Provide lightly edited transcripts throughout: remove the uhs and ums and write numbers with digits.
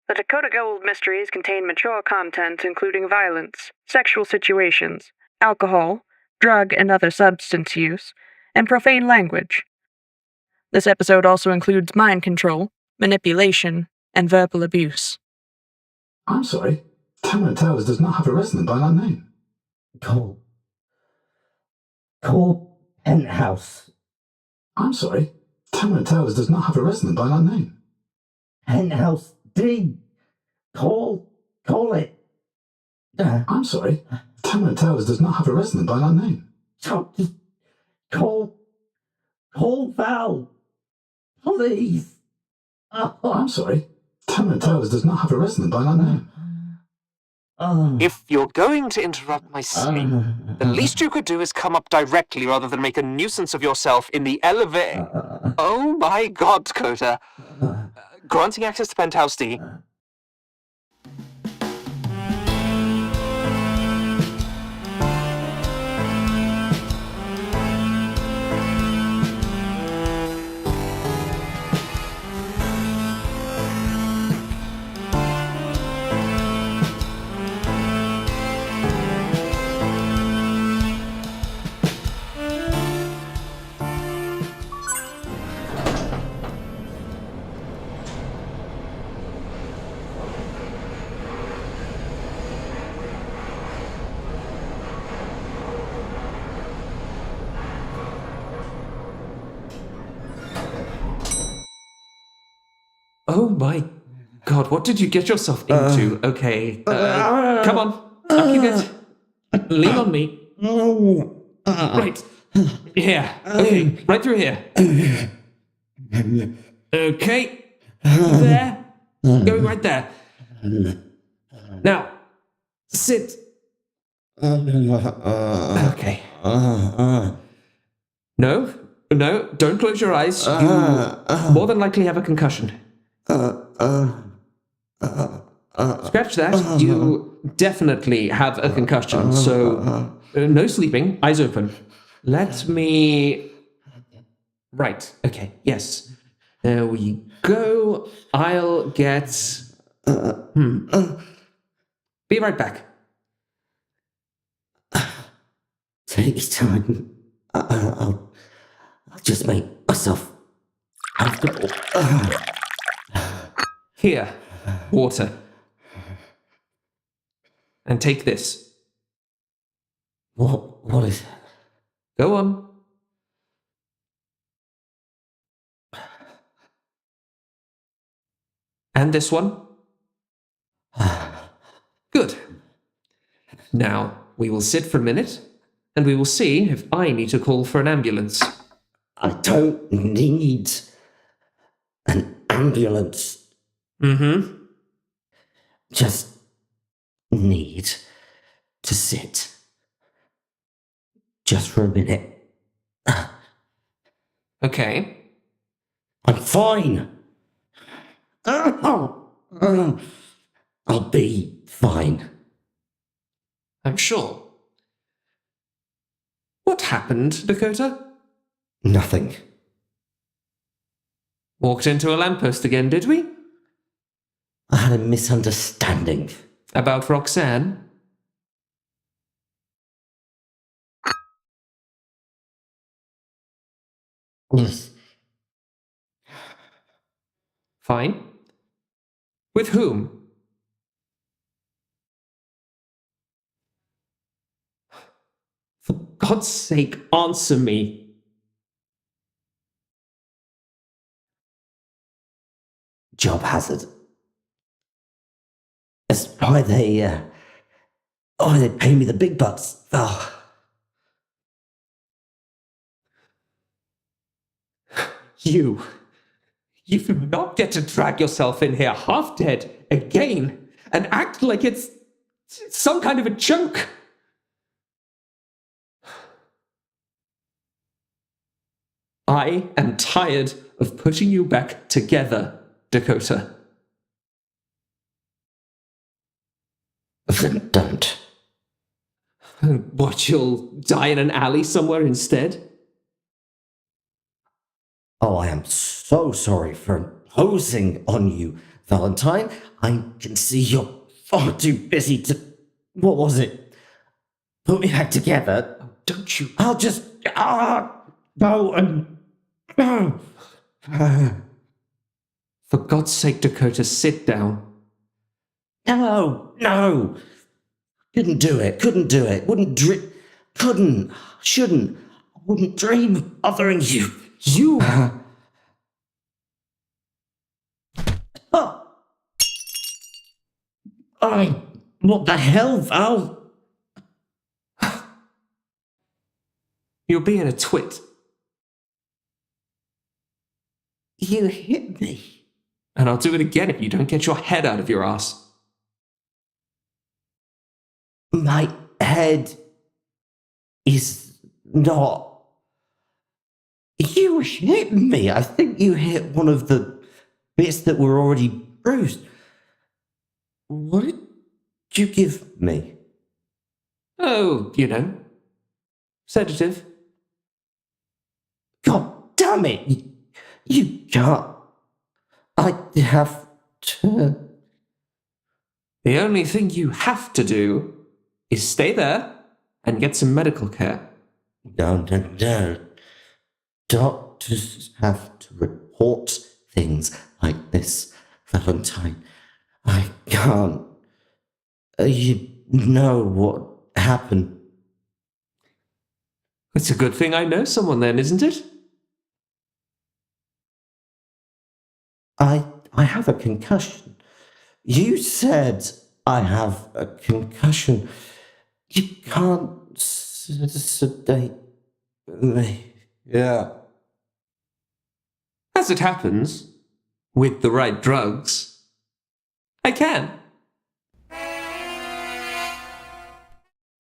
The Dakota Gold mysteries contain mature content including violence, sexual situations, alcohol, drug and other substance use, and profane language. This episode also includes mind control, manipulation, and verbal abuse. I'm sorry, Tamara Towers does not have a resident by that name. Call Penthouse. I'm sorry, Tamara Towers does not have a resident by that name. Penthouse D. Call it. I'm sorry, Tamara Towers does not have a resident by that name. Call Val. Please. I'm sorry, Tamara Towers does not have a resident by that name. If you're going to interrupt my sleep, the least you could do is come up directly rather than make a nuisance of yourself in the elevator. Oh my God, Dakota. Granting access to Penthouse D. Oh my God, what did you get yourself into? Okay, come on, up you get. Lean on me. Right, here, okay, right through here. Okay, there, going right there. Now, sit. Okay. No, don't close your eyes. You more than likely have a concussion. Scratch that. You definitely have a concussion, so no sleeping, eyes open. Let me... Right, okay, yes. There we go. I'll get... Be right back. Take your time. I'll just make myself comfortable. Here, water. And take this. What is it? Go on. And this one. Good. Now, we will sit for a minute, and we will see if I need to call for an ambulance. I don't need an ambulance. Mm-hmm. Just need to sit. Just for a minute. Okay. I'm fine. I'll be fine. I'm sure. What happened, Dakota? Nothing. Walked into a lamppost again, did we? I had a misunderstanding. About Roxanne? Yes. Fine. With whom? For God's sake, answer me. Job hazard. That's why they pay me the big bucks. Oh. You do not get to drag yourself in here half dead again and act like it's some kind of a joke. I am tired of putting you back together, Dakota. Then don't. What, you'll die in an alley somewhere instead? Oh, I am so sorry for imposing on you, Valentine. I can see you're far too busy to... What was it? Put me back together. Oh, don't you... I'll just... go and... For God's sake, Dakota, sit down. No. Couldn't do it. Shouldn't. I wouldn't dream of bothering you. You... What the hell, Val? You're being a twit. You hit me. And I'll do it again if you don't get your head out of your ass. My head is not... You hit me. I think you hit one of the bits that were already bruised. What did you give me? Oh, sedative. God damn it. You can't. I have to... The only thing you have to do is stay there and get some medical care. No. Doctors have to report things like this, Valentine. I can't. You know what happened. It's a good thing I know someone then, isn't it? I have a concussion. You said I have a concussion. You can't sedate me. Yeah. As it happens, with the right drugs, I can.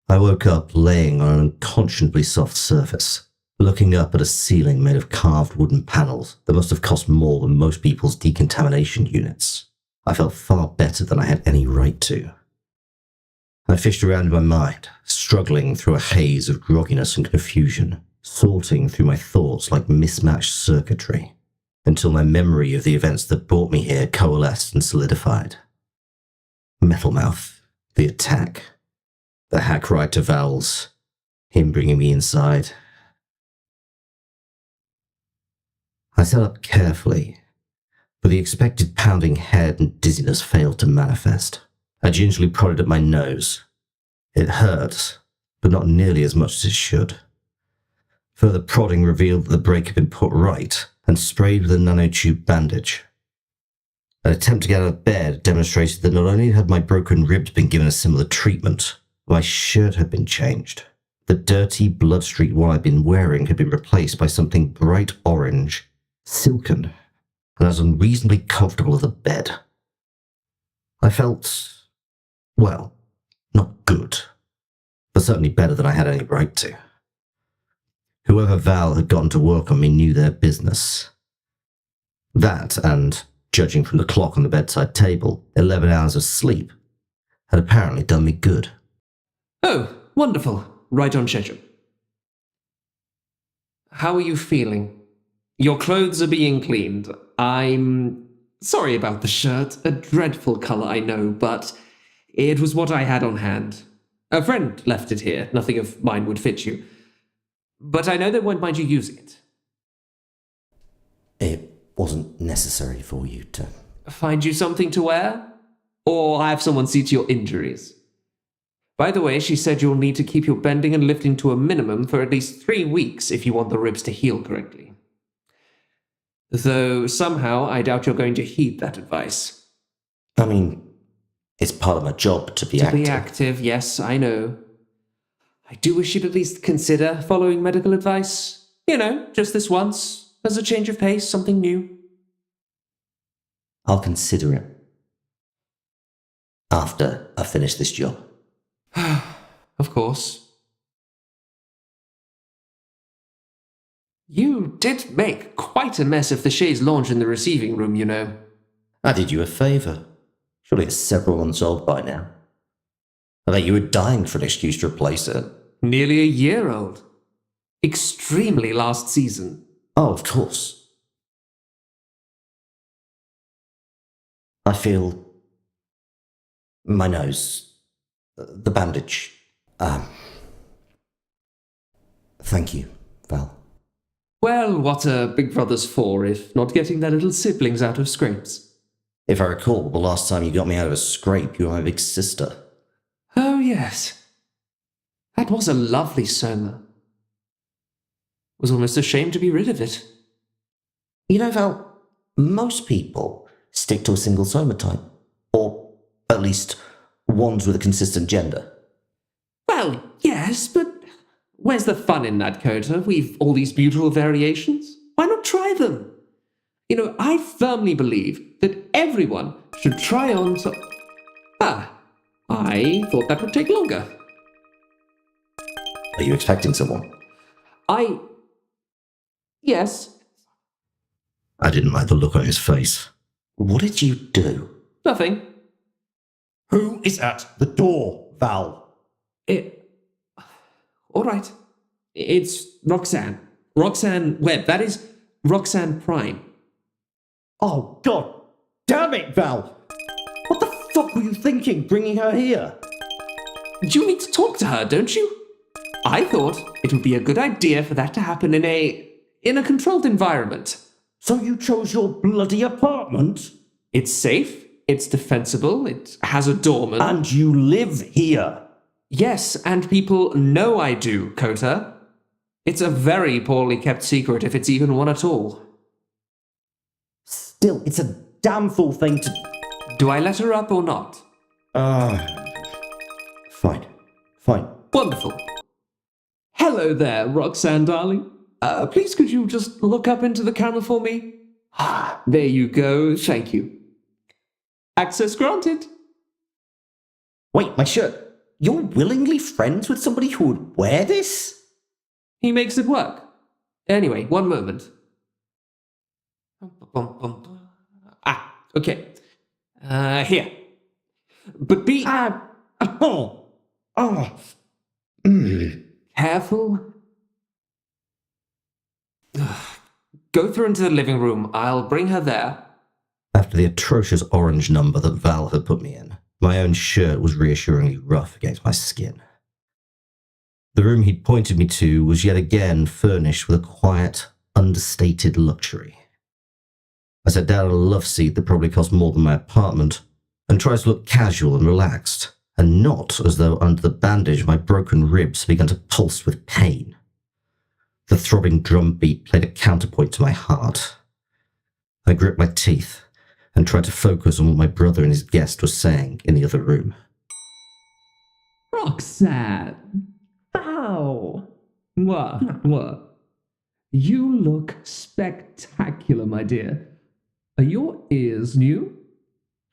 I woke up laying on an unconscionably soft surface, looking up at a ceiling made of carved wooden panels that must have cost more than most people's decontamination units. I felt far better than I had any right to. I fished around in my mind, struggling through a haze of grogginess and confusion, sorting through my thoughts like mismatched circuitry, until my memory of the events that brought me here coalesced and solidified. Metalmouth, the attack, the hack ride to Val's, him bringing me inside. I sat up carefully, but the expected pounding head and dizziness failed to manifest. I gingerly prodded at my nose. It hurt, but not nearly as much as it should. Further prodding revealed that the break had been put right and sprayed with a nanotube bandage. An attempt to get out of bed demonstrated that not only had my broken ribs been given a similar treatment, my shirt had been changed. The dirty, blood-streaked one I'd been wearing had been replaced by something bright orange, silken, and as unreasonably comfortable as a bed. I felt, well, not good, but certainly better than I had any right to. Whoever Val had gotten to work on me knew their business. That, and, judging from the clock on the bedside table, 11 hours of sleep, had apparently done me good. Oh, wonderful. Right on schedule. How are you feeling? Your clothes are being cleaned. I'm sorry about the shirt. A dreadful colour, I know, but it was what I had on hand. A friend left it here. Nothing of mine would fit you. But I know they won't mind you using it. It wasn't necessary for you to... Find you something to wear? Or have someone see to your injuries? By the way, she said you'll need to keep your bending and lifting to a minimum for at least 3 weeks if you want the ribs to heal correctly. Though somehow I doubt you're going to heed that advice. I mean, it's part of my job to be active. To be active, yes, I know. I do wish you'd at least consider following medical advice. Just this once, as a change of pace, something new. I'll consider it. After I finish this job. Of course. You did make quite a mess of the chaise lounge in the receiving room, I did you a favour. Surely it's several months old by now. I bet you were dying for an excuse to replace it. Nearly a year old. Extremely last season. Oh, of course. I feel my nose, the bandage. Thank you, Val. Well, what are big brothers for if not getting their little siblings out of scrapes? If I recall, the last time you got me out of a scrape, you were my big sister. Oh, yes. That was a lovely soma. Was almost ashamed to be rid of it. You know, Val, most people stick to a single soma type. Or, at least, ones with a consistent gender. Well, yes, but where's the fun in that, Dakota? We've all these beautiful variations. Why not try them? You know, I firmly believe that everyone should try on some... I thought that would take longer. Are you expecting someone? Yes. I didn't like the look on his face. What did you do? Nothing. Who is at the door, Val? All right. It's Roxanne. Roxanne Webb. That is Roxanne Prime. Oh, God damn it, Val! What the fuck were you thinking, bringing her here? You need to talk to her, don't you? I thought it would be a good idea for that to happen in a controlled environment. So you chose your bloody apartment? It's safe, it's defensible, it has a doorman. And you live here? Yes, and people know I do, Kota. It's a very poorly kept secret, if it's even one at all. Still, it's a damn fool thing to... Do I let her up or not? Fine. Wonderful. Hello there, Roxanne, darling. Please could you just look up into the camera for me? There you go, thank you. Access granted. Wait, my shirt. You're willingly friends with somebody who would wear this? He makes it work. Anyway, one moment. Okay. Here. But be... Careful. Go through into the living room. I'll bring her there. After the atrocious orange number that Val had put me in, my own shirt was reassuringly rough against my skin. The room he'd pointed me to was yet again furnished with a quiet, understated luxury. I sat down on a love seat that probably cost more than my apartment, and tried to look casual and relaxed, and not as though under the bandage my broken ribs began to pulse with pain. The throbbing drum beat played a counterpoint to my heart. I gripped my teeth and tried to focus on what my brother and his guest were saying in the other room. Roxanne. Ow. What? You look spectacular, my dear. Are your ears new?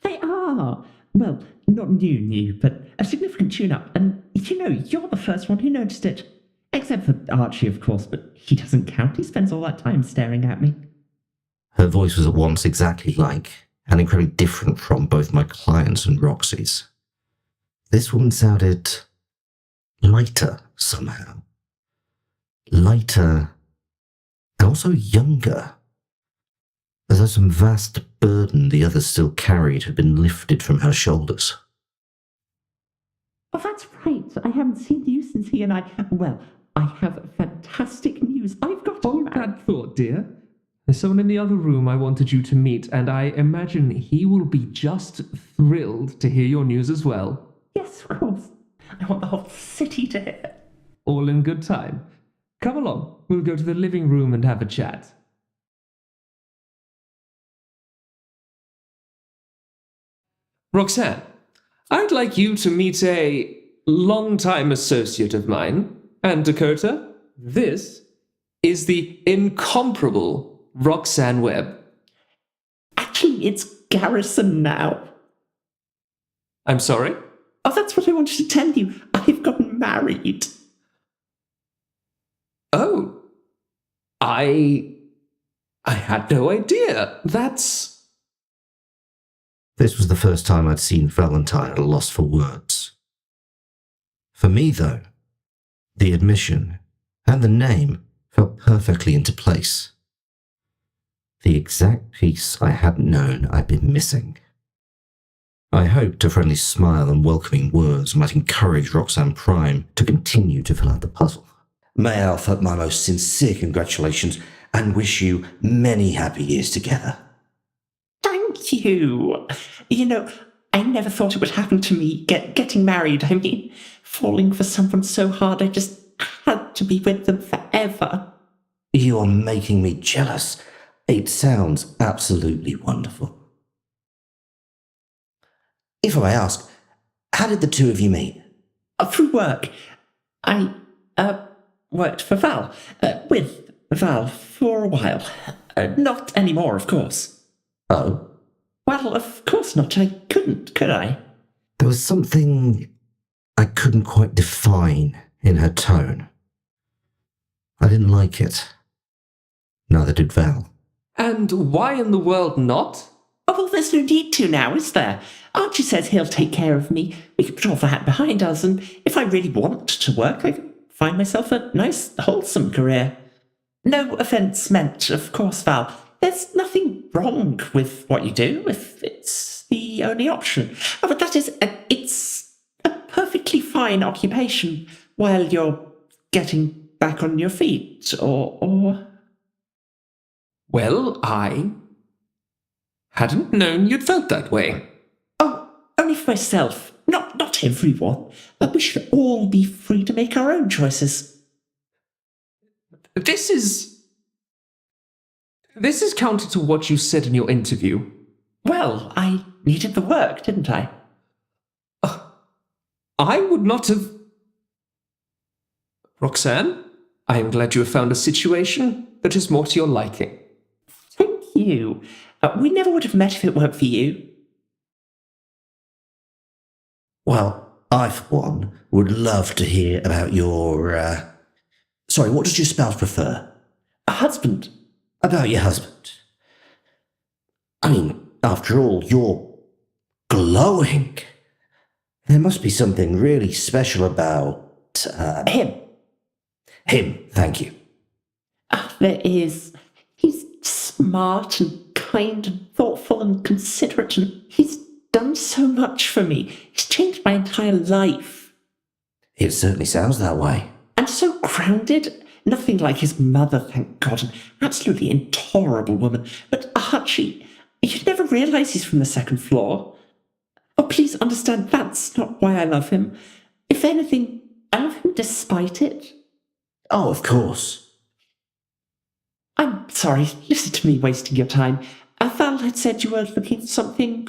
They are. Well, not new, but a significant tune-up. And, you know, you're the first one who noticed it. Except for Archie, of course, but he doesn't count. He spends all that time staring at me. Her voice was at once exactly like, and incredibly different from both my clients and Roxy's. This woman sounded lighter somehow. Lighter, and also younger. As though some vast burden the others still carried had been lifted from her shoulders. Oh, that's right. I haven't seen you since he and I... Well, I have fantastic news. I've got... Hold that thought, dear. There's someone in the other room I wanted you to meet, and I imagine he will be just thrilled to hear your news as well. Yes, of course. I want the whole city to hear. All in good time. Come along. We'll go to the living room and have a chat. Roxanne, I'd like you to meet a long-time associate of mine. And Dakota, this is the incomparable Roxanne Webb. Actually, it's Garrison now. I'm sorry? Oh, that's what I wanted to tell you. I've gotten married. Oh. I had no idea. That's... This was the first time I'd seen Valentine at a loss for words. For me, though, the admission and the name fell perfectly into place. The exact piece I hadn't known I'd been missing. I hoped a friendly smile and welcoming words might encourage Roxanne Prime to continue to fill out the puzzle. May I offer my most sincere congratulations and wish you many happy years together. Thank you. You know, I never thought it would happen to me, getting married. I mean, falling for someone so hard, I just had to be with them forever. You're making me jealous. It sounds absolutely wonderful. If I may ask, how did the two of you meet? Through work. I worked for Val, with Val for a while. Not anymore, of course. Oh? Well, of course not. I couldn't, could I? There was something I couldn't quite define in her tone. I didn't like it. Neither did Val. And why in the world not? Oh, well, there's no need to now, is there? Archie says he'll take care of me. We can put all that behind us, and if I really want to work, I can find myself a nice, wholesome career. No offence meant, of course, Val. There's nothing wrong with what you do if it's the only option. Oh, but that is, it's a perfectly fine occupation while you're getting back on your feet, or... Well, I hadn't known you'd felt that way. Oh, only for myself, not everyone. But we should all be free to make our own choices. This is counter to what you said in your interview. Well, I needed the work, didn't I? I would not have... Roxanne, I am glad you have found a situation that is more to your liking. Thank you. We never would have met if it weren't for you. Well, I, for one, would love to hear about your, Sorry, what does your spouse prefer? A husband. About your husband. I mean, after all, you're glowing. There must be something really special about, Him. Him, thank you. There is. He's smart and kind and thoughtful and considerate, and he's done so much for me. He's changed my entire life. It certainly sounds that way. And so grounded. Nothing like his mother, thank God. An absolutely intolerable woman. But Archie, you'd never realise he's from the second floor. Oh, please understand, that's not why I love him. If anything, I love him despite it. Oh, of course. I'm sorry, listen to me wasting your time. Val had said you were looking for something,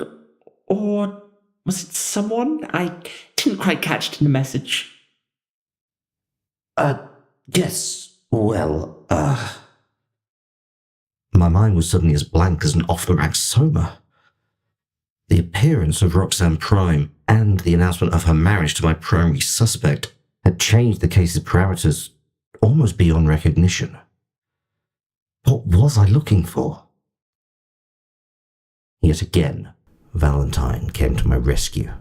or was it someone? I didn't quite catch it in the message. Yes, well, My mind was suddenly as blank as an off-the-rack soma. The appearance of Roxanne Prime and the announcement of her marriage to my primary suspect had changed the case's parameters almost beyond recognition. What was I looking for? Yet again, Valentine came to my rescue.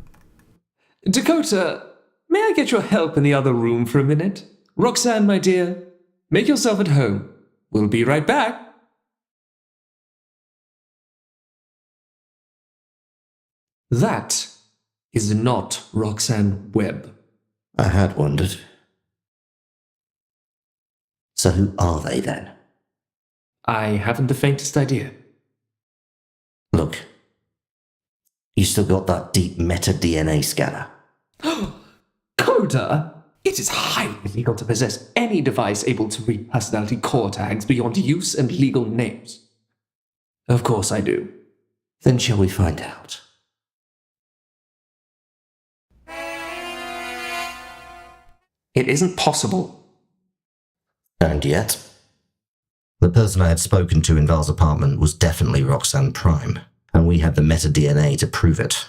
Dakota, may I get your help in the other room for a minute? Roxanne, my dear, make yourself at home. We'll be right back. That is not Roxanne Webb. I had wondered. So who are they then? I haven't the faintest idea. Look, you still got that deep meta-DNA scanner? Coda! It is highly illegal to possess any device able to read personality core tags beyond use and legal names. Of course I do. Then shall we find out? It isn't possible. And yet? The person I had spoken to in Val's apartment was definitely Roxanne Prime, and we had the meta-DNA to prove it.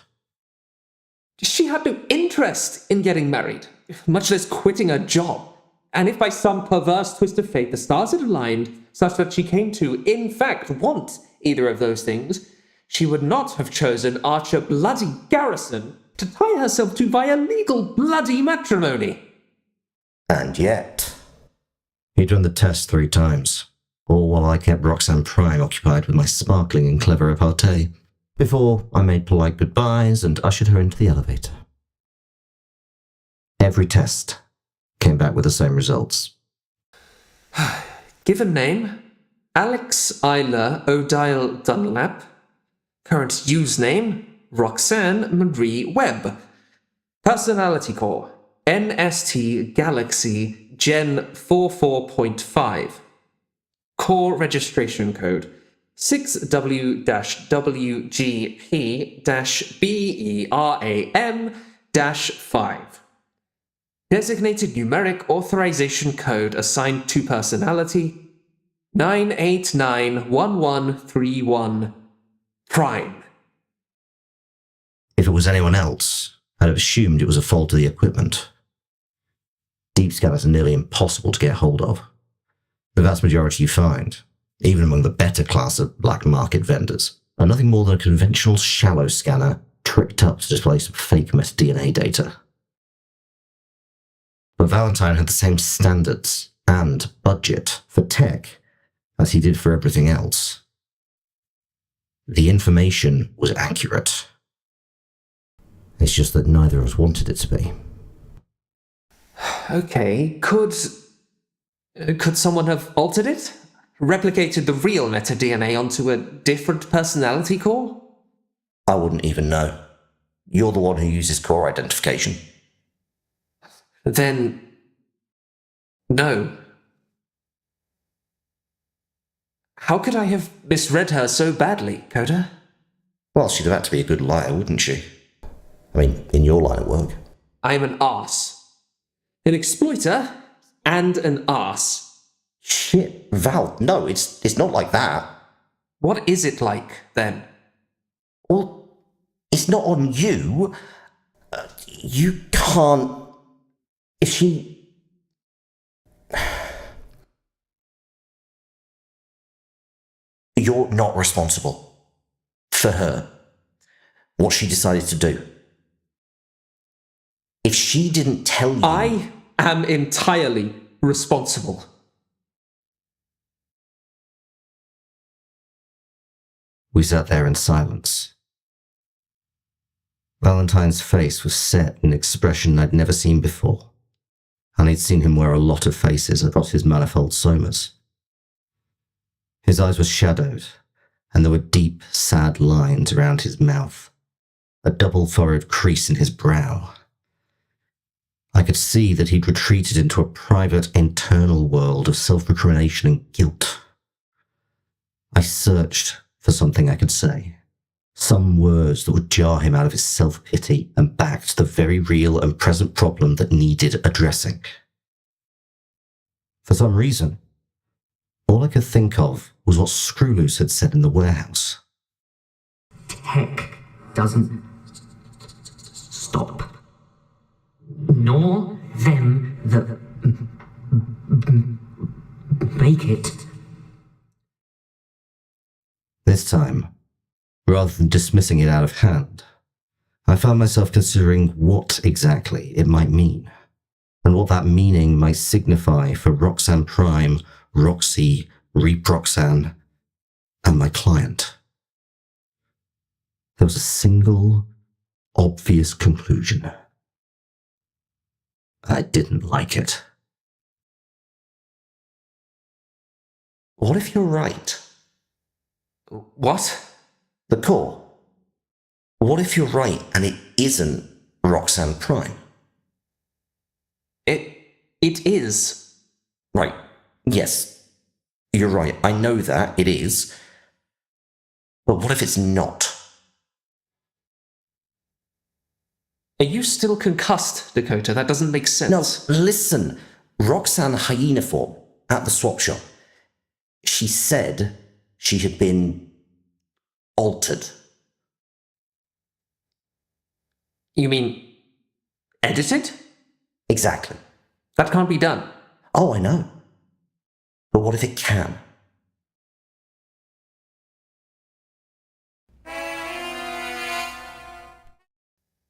She had no interest in getting married, much less quitting her job. And if by some perverse twist of fate the stars had aligned such that she came to, in fact, want either of those things, she would not have chosen Archer bloody Garrison to tie herself to via legal bloody matrimony. And yet... He'd run the test 3 times, all while I kept Roxanne Prime occupied with my sparkling and clever repartee. before I made polite goodbyes and ushered her into the elevator. Every test came back with the same results. Given name, Alex Isla O'Dial Dunlap. Current username, Roxanne Marie Webb. Personality core, NST Galaxy Gen 44.5. Core registration code, 6W-WGP-BERAM-5. Designated numeric authorization code assigned to personality, 9891131 Prime. If it was anyone else, I'd have assumed it was a fault of the equipment. Deep scanners are nearly impossible to get hold of. The vast majority you find, even among the better class of black market vendors, are nothing more than a conventional shallow scanner tricked up to display some fake meta-DNA data. But Valentine had the same standards and budget for tech as he did for everything else. The information was accurate. It's just that neither of us wanted it to be. Okay, could someone have altered it? Replicated the real meta-DNA onto a different personality core? I wouldn't even know. You're the one who uses core identification. Then, no. How could I have misread her so badly, Coda? Well, she'd have had to be a good liar, wouldn't she? I mean, in your line of work. I'm an arse. An exploiter and an arse. Shit, Val, no, it's not like that. What is it like, then? Well, it's not on you. You can't... If she... You're not responsible for her. What she decided to do. If she didn't tell you... I am entirely responsible. We sat there in silence. Valentine's face was set in an expression I'd never seen before, and I'd seen him wear a lot of faces across his manifold somas. His eyes were shadowed, and there were deep, sad lines around his mouth, a double-furrowed crease in his brow. I could see that he'd retreated into a private, internal world of self-recrimination and guilt. I searched for something I could say, some words that would jar him out of his self-pity and back to the very real and present problem that needed addressing. For some reason, all I could think of was what Screwloose had said in the warehouse. Tech doesn't stop. Nor them that make it. This time, rather than dismissing it out of hand, I found myself considering what exactly it might mean, and what that meaning might signify for Roxanne Prime, Roxy, Reproxanne, and my client. There was a single, obvious conclusion. I didn't like it. What if you're right? What? The core. What if you're right and it isn't Roxanne Prime? It is. Right. Yes. You're right. I know that. It is. But what if it's not? Are you still concussed, Dakota? That doesn't make sense. No, listen. Roxanne hyena form at the swap shop. She said she had been altered. You mean edited? Exactly. That can't be done. Oh, I know. But what if it can?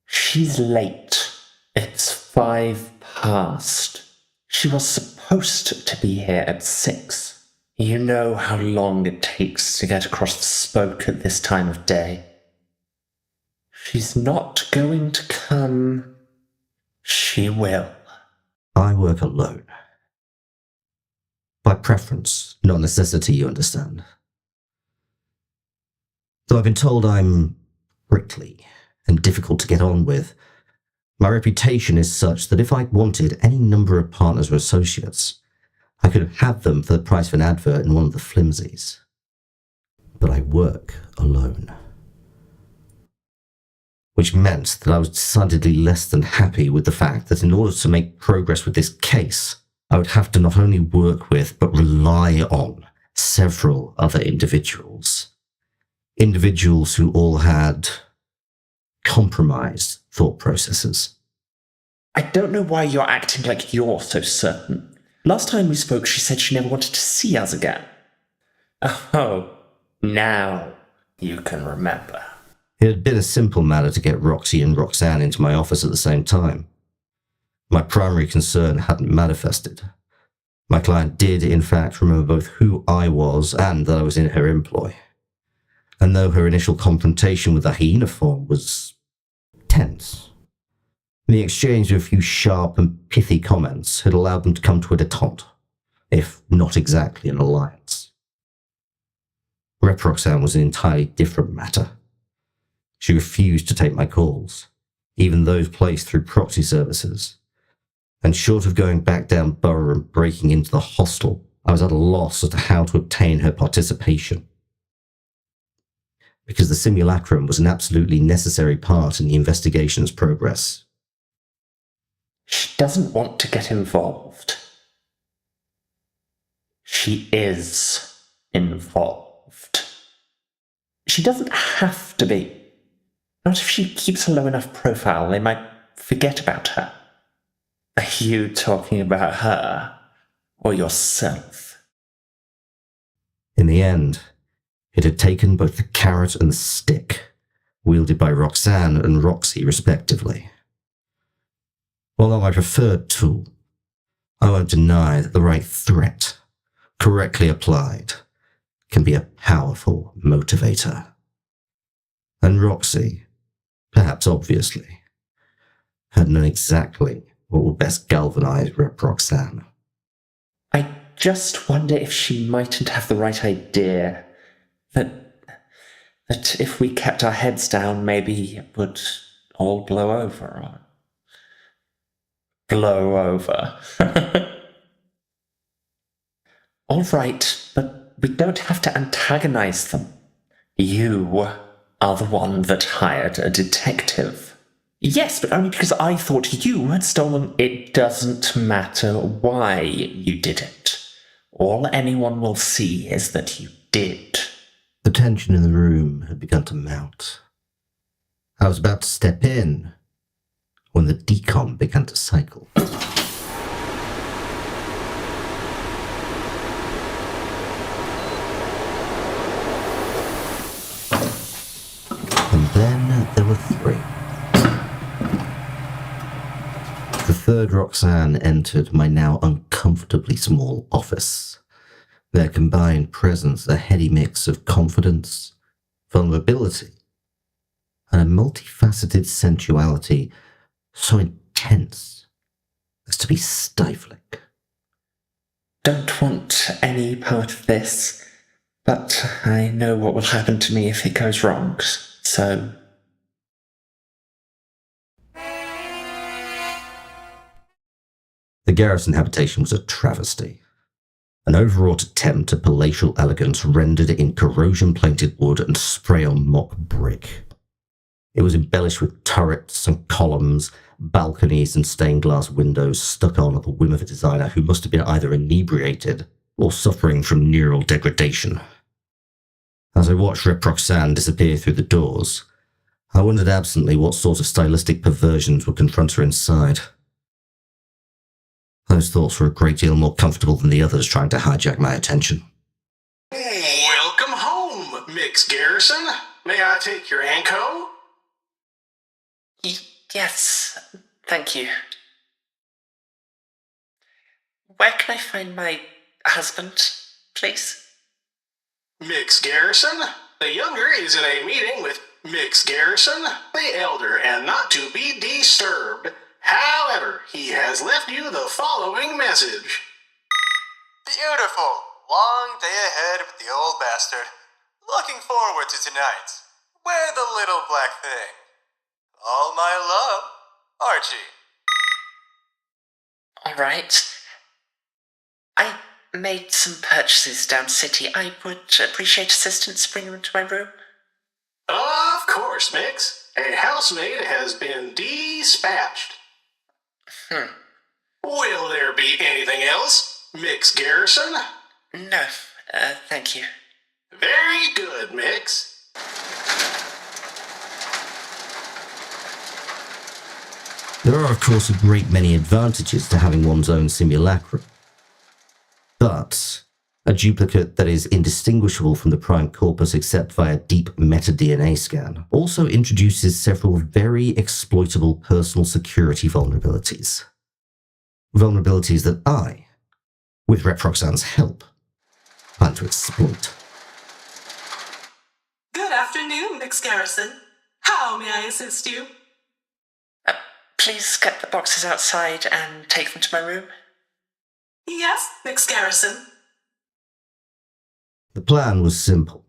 She's late. It's 5 past. She was supposed to be here at 6. You know how long it takes to get across the spoke at this time of day. She's not going to come. She will. I work alone. By preference, not necessity, you understand. Though I've been told I'm prickly and difficult to get on with, my reputation is such that if I wanted any number of partners or associates, I could have them for the price of an advert in one of the flimsies. But I work alone. Which meant that I was decidedly less than happy with the fact that in order to make progress with this case, I would have to not only work with, but rely on several other individuals. Individuals who all had compromised thought processes. I don't know why you're acting like you're so certain. Last time we spoke, she said she never wanted to see us again. Oh, now you can remember. It had been a simple matter to get Roxy and Roxanne into my office at the same time. My primary concern hadn't manifested. My client did, in fact, remember both who I was and that I was in her employ. And though her initial confrontation with the hyena form was tense, the exchange of a few sharp and pithy comments had allowed them to come to a detente, if not exactly an alliance. Reproxanne was an entirely different matter. She refused to take my calls, even those placed through proxy services. And short of going back down Borough and breaking into the hostel, I was at a loss as to how to obtain her participation. Because the simulacrum was an absolutely necessary part in the investigation's progress. She doesn't want to get involved. She is involved. She doesn't have to be. Not if she keeps a low enough profile, they might forget about her. Are you talking about her or yourself? In the end, it had taken both the carrot and the stick, wielded by Roxanne and Roxy respectively. Although my preferred tool, I won't deny that the right threat, correctly applied, can be a powerful motivator. And Roxy, perhaps obviously, had known exactly what would best galvanize Reproxanne. I just wonder if she mightn't have the right idea. That if we kept our heads down, maybe it would all blow over. Or blow over. All right, but we don't have to antagonize them. You are the one that hired a detective. Yes, but only because I thought you had stolen. It doesn't matter why you did it. All anyone will see is that you did. The tension in the room had begun to mount. I was about to step in when the decom began to cycle. And then there were three. The third Roxanne entered my now uncomfortably small office. Their combined presence a heady mix of confidence, vulnerability, and a multifaceted sensuality so intense as to be stifling. Don't want any part of this, but I know what will happen to me if it goes wrong, so... The Garrison habitation was a travesty. An overwrought attempt at palatial elegance rendered in corrosion-plated wood and spray-on mock brick. It was embellished with turrets and columns, balconies and stained glass windows stuck on at the whim of a designer who must have been either inebriated or suffering from neural degradation. As I watched Reproxanne disappear through the doors, I wondered absently what sort of stylistic perversions would confront her inside. Those thoughts were a great deal more comfortable than the others trying to hijack my attention. Welcome home, Miss Garrison. May I take your anco? Yes, thank you. Where can I find my husband, please? Miss Garrison, the younger is in a meeting with Mix Garrison, the elder, and not to be disturbed. However, he has left you the following message. Beautiful. Long day ahead with the old bastard. Looking forward to tonight. Wear the little black thing. All my love, Archie. Alright. I made some purchases down city. I would appreciate assistance bringing them to my room. Of course, Mix. A housemaid has been dispatched. Will there be anything else, Mix Garrison? No, thank you. Very good, Mix. There are, of course, a great many advantages to having one's own simulacrum. But a duplicate that is indistinguishable from the prime corpus except via deep meta-DNA scan also introduces several very exploitable personal security vulnerabilities. Vulnerabilities that I, with Reproxanne's help, plan to exploit. Good afternoon, Mix Garrison. How may I assist you? Please get the boxes outside and take them to my room. Yes, Mix Garrison. The plan was simple.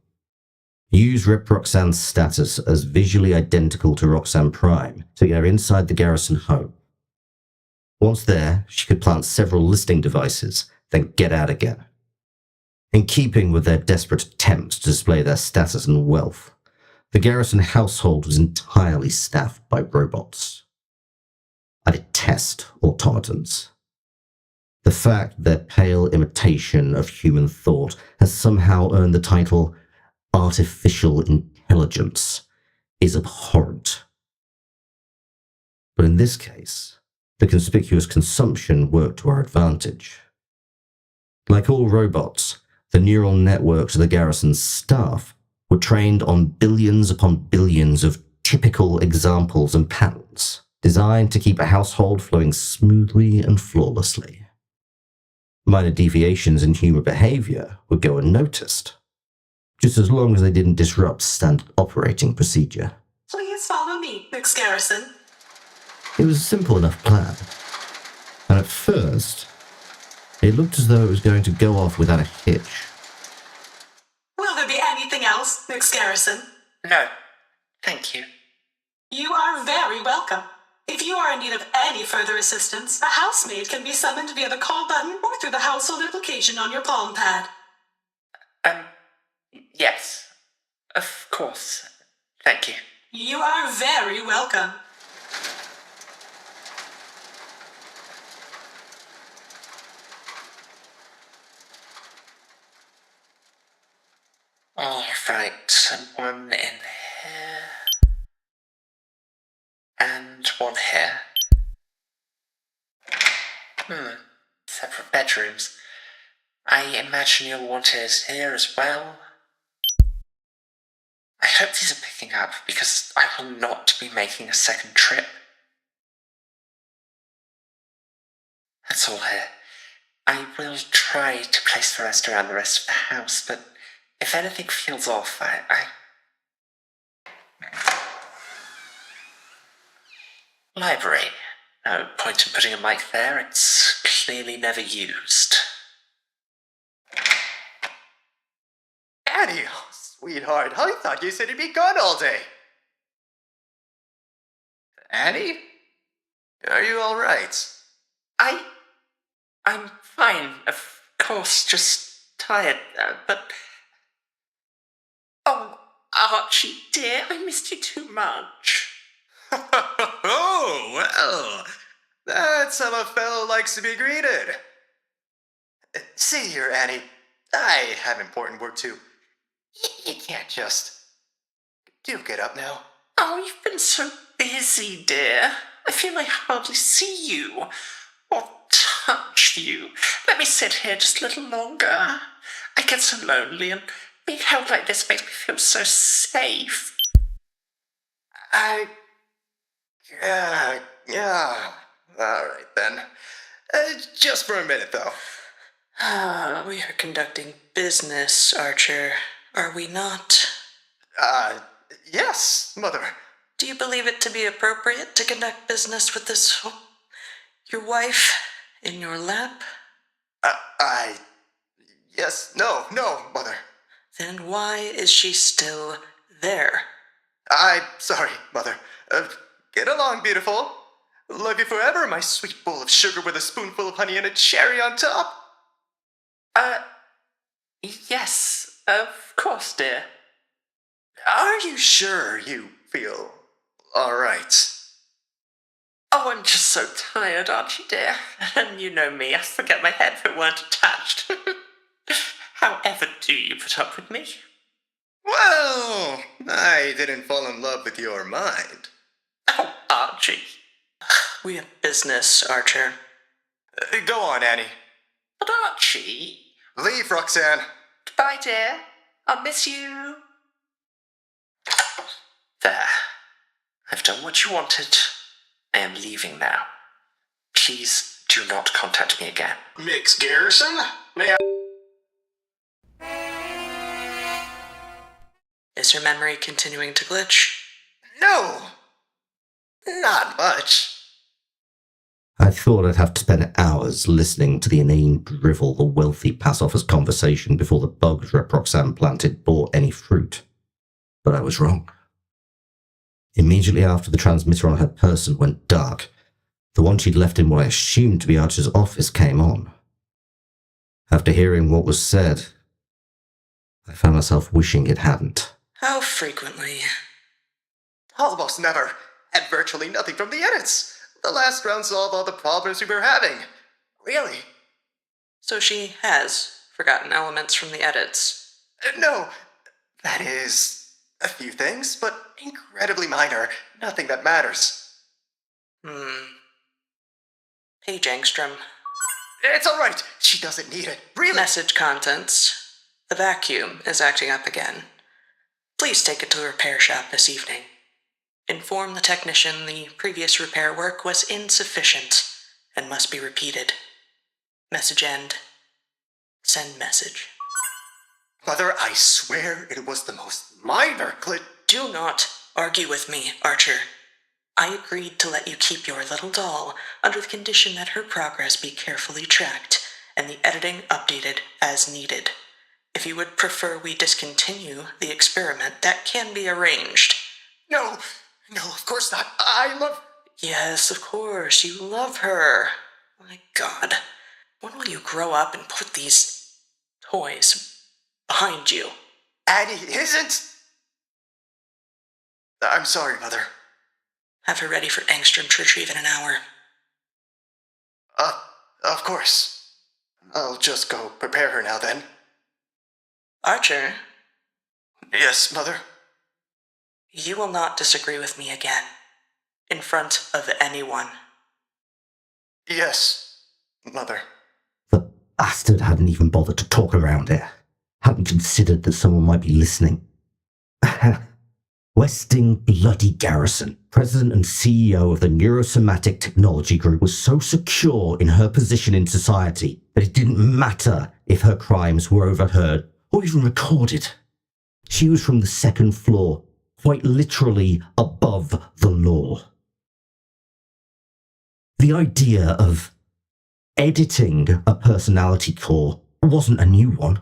Use Reproxanne's status as visually identical to Roxanne Prime to get her inside the Garrison home. Once there, she could plant several listening devices, then get out again. In keeping with their desperate attempt to display their status and wealth, the Garrison household was entirely staffed by robots. I detest automatons. The fact their pale imitation of human thought has somehow earned the title artificial intelligence is abhorrent. But in this case, the conspicuous consumption worked to our advantage. Like all robots, the neural networks of the Garrison's staff were trained on billions upon billions of typical examples and patterns, designed to keep a household flowing smoothly and flawlessly. Minor deviations in human behavior would go unnoticed, just as long as they didn't disrupt standard operating procedure. Please follow me, Mix Garrison. It was a simple enough plan, and at first, it looked as though it was going to go off without a hitch. Will there be anything else, Mix Garrison? No, thank you. You are very welcome. If you are in need of any further assistance, a housemaid can be summoned via the call button or through the household application on your palm pad. Yes, of course. Thank you. You are very welcome. Alright, one in here. And one here. Separate bedrooms. I imagine you'll want it here as well. I hope these are picking up, because I will not be making a second trip. That's all here. I will try to place the rest around the rest of the house, but if anything feels off, Library. No point in putting a mic there, it's clearly never used. Annie, oh, sweetheart, I thought you said you'd be gone all day. Annie? Are you alright? I'm fine, of course, just tired, but... Oh, Archie, dear, I missed you too much. Oh, well, that's how a fellow likes to be greeted. See here, Annie, I have important work too. You can't just... Do get up now. Oh, you've been so busy, dear. I feel I hardly see you, or touch you. Let me sit here just a little longer. I get so lonely, and being held like this makes me feel so safe. Yeah. Alright then. Just for a minute, though. We are conducting business, Archer. Are we not? Yes, Mother. Do you believe it to be appropriate to conduct business with this... your wife in your lap? Yes, no, Mother. Then why is she still there? I'm sorry, Mother. Get along, beautiful. Love you forever, my sweet bowl of sugar with a spoonful of honey and a cherry on top. Yes, of course, dear. Are you sure you feel alright? Oh, I'm just so tired, Archie, dear. And you know me, I'd forget my head if it weren't attached. However do you put up with me? Well, I didn't fall in love with your mind. Oh, Archie. We have business, Archer. Go on, Annie. But Archie... Leave, Roxanne. Goodbye, dear. I'll miss you. There. I've done what you wanted. I am leaving now. Please do not contact me again. Mix Garrison, may I... Is your memory continuing to glitch? No. Not much. I thought I'd have to spend hours listening to the inane drivel the wealthy pass off as conversation before the bugs Reproxanne planted bore any fruit. But I was wrong. Immediately after the transmitter on her person went dark, the one she'd left in what I assumed to be Archer's office came on. After hearing what was said, I found myself wishing it hadn't. How frequently? Almost never. And virtually nothing from the edits. The last round solved all the problems we were having. Really? So she has forgotten elements from the edits. No. That is... a few things, but incredibly minor. Nothing that matters. Page Angstrom. It's alright. She doesn't need it. Really? Message contents. The vacuum is acting up again. Please take it to the repair shop this evening. Inform the technician the previous repair work was insufficient and must be repeated. Message end. Send message. Mother, I swear it was the most minor glitch. Do not argue with me, Archer. I agreed to let you keep your little doll under the condition that her progress be carefully tracked and the editing updated as needed. If you would prefer we discontinue the experiment, that can be arranged. No, of course not. I love... Yes, of course, you love her. My God, when will you grow up and put these toys behind you? Annie isn't... I'm sorry, Mother. Have her ready for Angstrom to retrieve in an hour. Of course. I'll just go prepare her now then. Archer? Yes, Mother? You will not disagree with me again. In front of anyone. Yes, Mother. The bastard hadn't even bothered to talk around it. Hadn't considered that someone might be listening. Westing bloody Garrison, president and CEO of the Neurosomatic Technology Group, was so secure in her position in society that it didn't matter if her crimes were overheard or even recorded. She was from the second floor, quite literally above the law. The idea of editing a personality core wasn't a new one.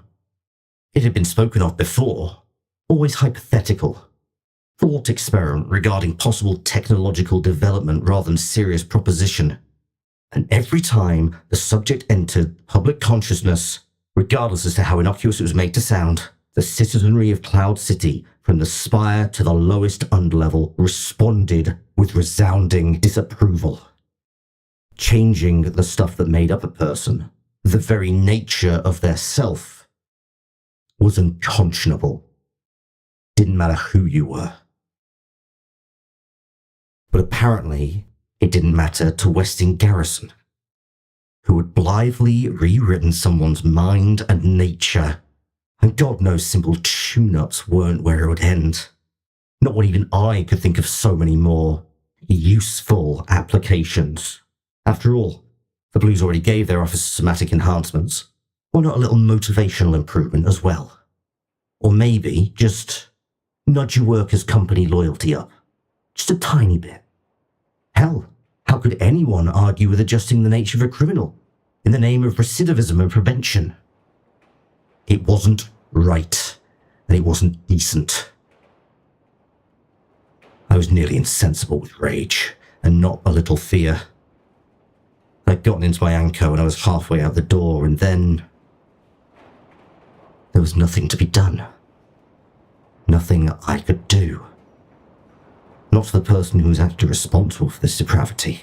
It had been spoken of before, always hypothetical. Thought experiment regarding possible technological development rather than serious proposition. And every time the subject entered public consciousness, regardless as to how innocuous it was made to sound, the citizenry of Cloud City, from the spire to the lowest underlevel, responded with resounding disapproval. Changing the stuff that made up a person, the very nature of their self, was unconscionable. Didn't matter who you were. But apparently, it didn't matter to Westing Garrison, who had blithely rewritten someone's mind and nature, and God knows simple tune-ups weren't where it would end. Not when even I could think of so many more useful applications. After all, the Blues already gave their office somatic enhancements. Why not a little motivational improvement as well? Or maybe just Nudge your workers' company loyalty up. Just a tiny bit. Hell, how could anyone argue with adjusting the nature of a criminal in the name of recidivism and prevention? It wasn't right, and it wasn't decent. I was nearly insensible with rage, and not a little fear. I'd gotten into my anchor when I was halfway out the door, and then there was nothing to be done. Nothing I could do. Not the person who was actually responsible for this depravity.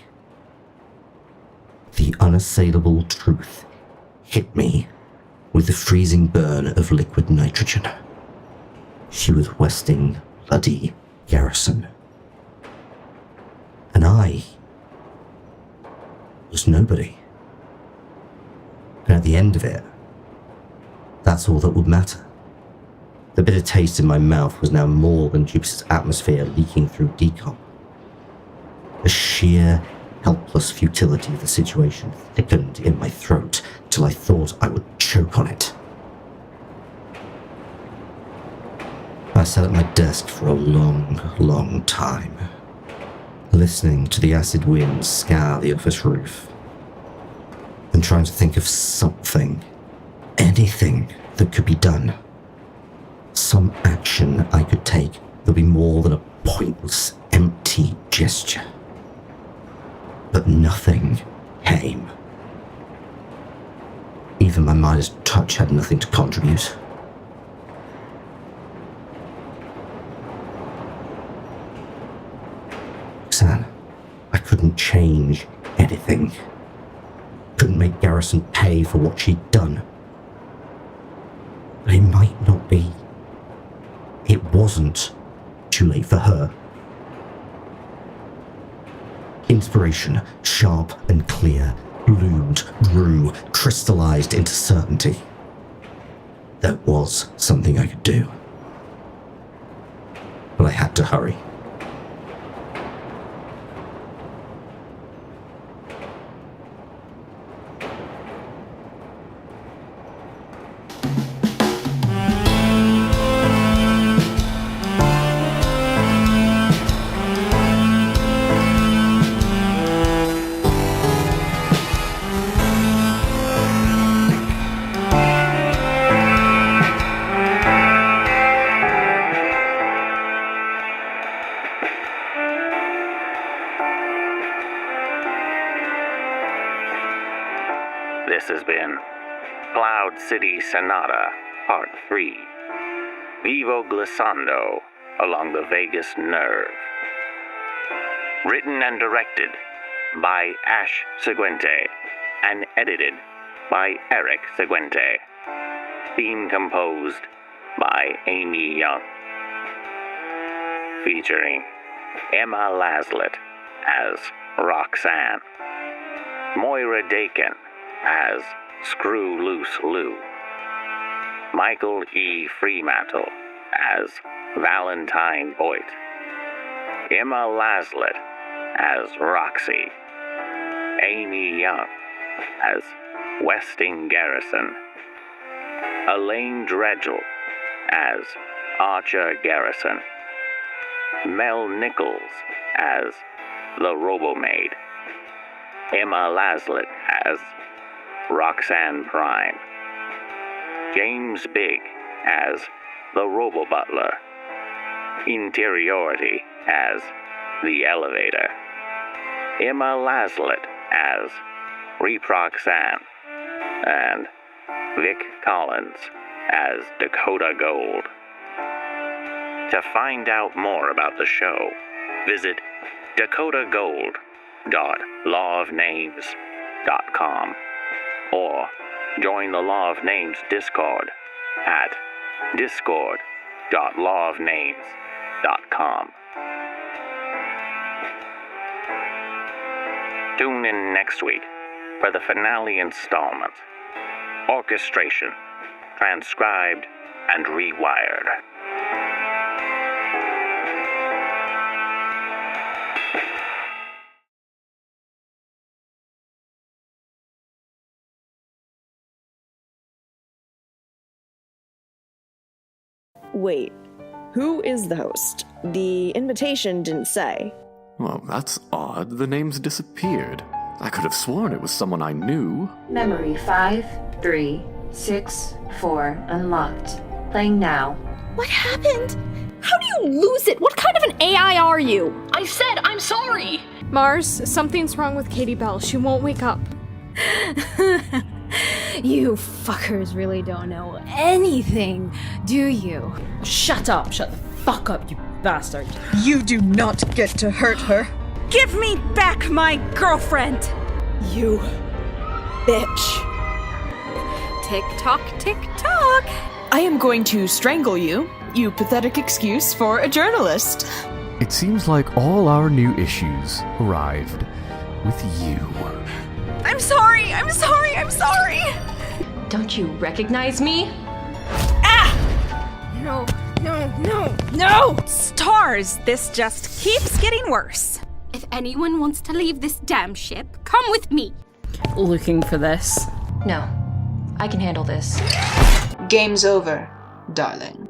The unassailable truth hit me with the freezing burn of liquid nitrogen. She was Westing bloody Garrison. And I was nobody. And at the end of it, that's all that would matter. The bitter taste in my mouth was now more than Jupiter's atmosphere leaking through decom. The sheer, helpless futility of the situation thickened in my throat till I thought I would choke on it. I sat at my desk for a long, long time, listening to the acid winds scour the office roof, and trying to think of something, anything that could be done. Some action I could take that would be more than a pointless, empty gesture. But nothing came. Even my Midas touch had nothing to contribute. Roxanne, I couldn't change anything. Couldn't make Garrison pay for what she'd done. But it might not be. It wasn't too late for her. Inspiration, sharp and clear, loomed, grew, crystallized into certainty. There was something I could do. But I had to hurry. This has been City Sonata, Part 3. Vivo Glissando, Along the Vagus Nerve. Written and directed by Ash Seguinte and edited by Erik Seguinte. Theme composed by Amy Young. Featuring Emma Laslett as Roxanne, Moira Daykin as Screw Loose Lugh, Michael E. Fremantle as Valentine Voight, Emma Laslett as Roxy, Amy Young as Westing Garrison, Alain Dredgel as Archer Garrison, Mel Nichols as the Robomaid, Emma Laslett as Roxanne Prime, James Bigg as the Robo-Butler, Interiority as the Elevator, Emma Laslett as Reproxanne, and Vic Collins as Dakota Gold. To find out more about the show, visit dakotagold.lawofnames.com or join the Law of Names Discord at discord.lawofnames.com. Tune in next week for the finale installment, Orchestration, Transcribed and Rewired. Wait, Who is the host? The invitation didn't say. Well, that's odd. The name's disappeared. I could have sworn it was someone I knew. Memory 5, 3, 6, 4, unlocked. Playing now. What happened? How do you lose it? What kind of an AI are you? I said I'm sorry! Mars, something's wrong with Katie Bell. She won't wake up. You fuckers really don't know anything, do you? Shut up. Shut the fuck up, you bastard. You do not get to hurt her. Give me back my girlfriend! You bitch. Tick-tock, tick-tock. I am going to strangle you, you pathetic excuse for a journalist. It seems like all our new issues arrived with you. I'm sorry, I'm sorry, I'm sorry! Don't you recognize me? Ah! No, no, no, no! Stars, this just keeps getting worse. If anyone wants to leave this damn ship, come with me. Looking for this? No, I can handle this. Game's over, darling.